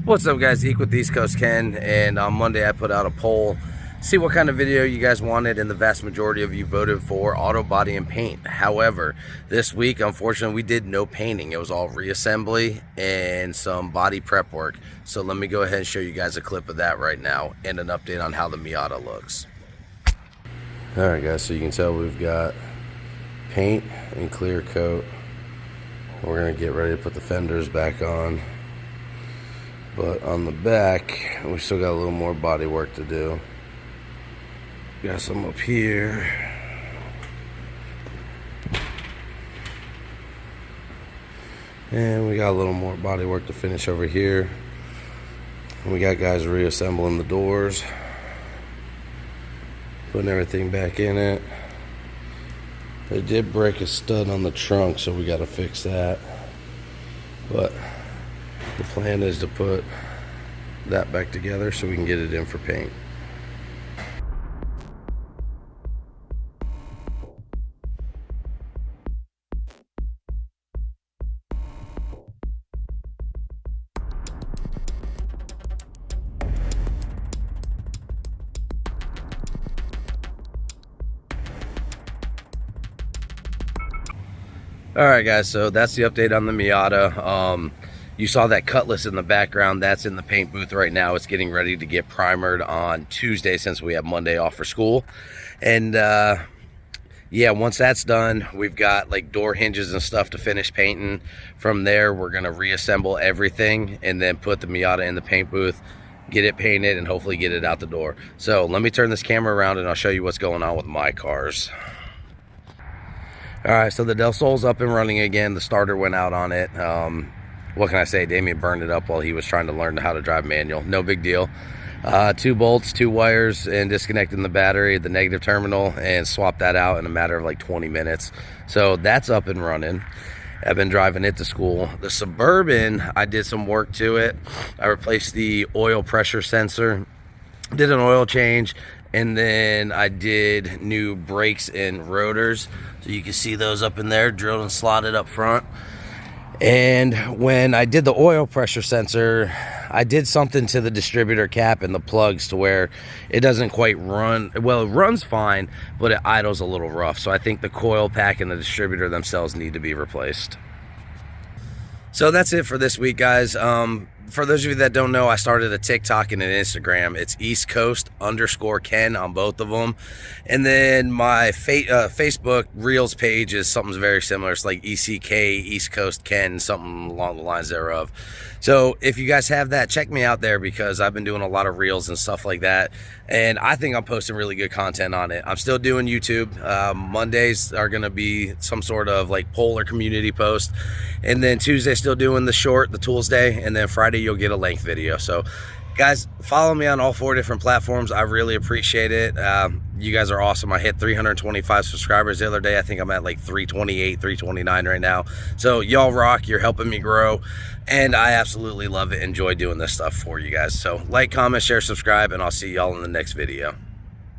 What's up, guys? Eek with East Coast Ken, and on Monday I put out a poll, see what kind of video you guys wanted, and the vast majority of you voted for auto body and paint. However, this week, unfortunately, we did no painting. It was all reassembly and some body prep work. So let me go ahead and show you guys a clip of that right now and an update on how the Miata looks. Alright guys, so you can tell we've got paint and clear coat. We're going to get ready to put the fenders back on. But on the back, we still got a little more body work to do. Got some up here. And we got a little more body work to finish over here. And we got guys reassembling the doors. Putting everything back in it. They did break a stud on the trunk, so we got to fix that. But the plan is to put that back together so we can get it in for paint. Alright guys, so that's the update on the Miata. You saw that Cutlass in the background. That's in the paint booth right now. It's getting ready to get primered on Tuesday since we have Monday off for school. And yeah, once that's done, we've got like door hinges and stuff to finish painting. From there, we're going to reassemble everything and then put the Miata in the paint booth, get it painted, and hopefully get it out the door. So let me turn this camera around and I'll show you what's going on with my cars. All right, so the Del Sol's up and running again. The starter went out on it. What can I say? Damien burned it up while he was trying to learn how to drive manual. No big deal. 2 bolts, 2 wires, and disconnecting the battery at the negative terminal and swapped that out in a matter of like 20 minutes. So that's up and running. I've been driving it to school. The Suburban, I did some work to it. I replaced the oil pressure sensor, did an oil change, and then I did new brakes and rotors. So you can see those up in there, drilled and slotted up front. And when I did the oil pressure sensor, I did something to the distributor cap and the plugs to where it doesn't quite run. Well, it runs fine, but it idles a little rough. So I think the coil pack and the distributor themselves need to be replaced. So that's it for this week, guys. For those of you that don't know, I started a TikTok and an Instagram. It's East Coast _Ken on both of them. And then my Facebook Reels page is something very similar. It's like ECK, East Coast Ken, something along the lines thereof. So if you guys have that, check me out there because I've been doing a lot of Reels and stuff like that. And I think I'm posting really good content on it. I'm still doing YouTube. Mondays are going to be some sort of like poll or community post. And then Tuesday, still doing the short, the tools day. And then Friday, you'll get a length video. So guys, follow me on all 4 different platforms. I really appreciate it. You guys are awesome. I hit 325 subscribers the other day. I think I'm at like 328, 329 right now. So y'all rock. You're helping me grow. And I absolutely love it. Enjoy doing this stuff for you guys. So like, comment, share, subscribe, and I'll see y'all in the next video.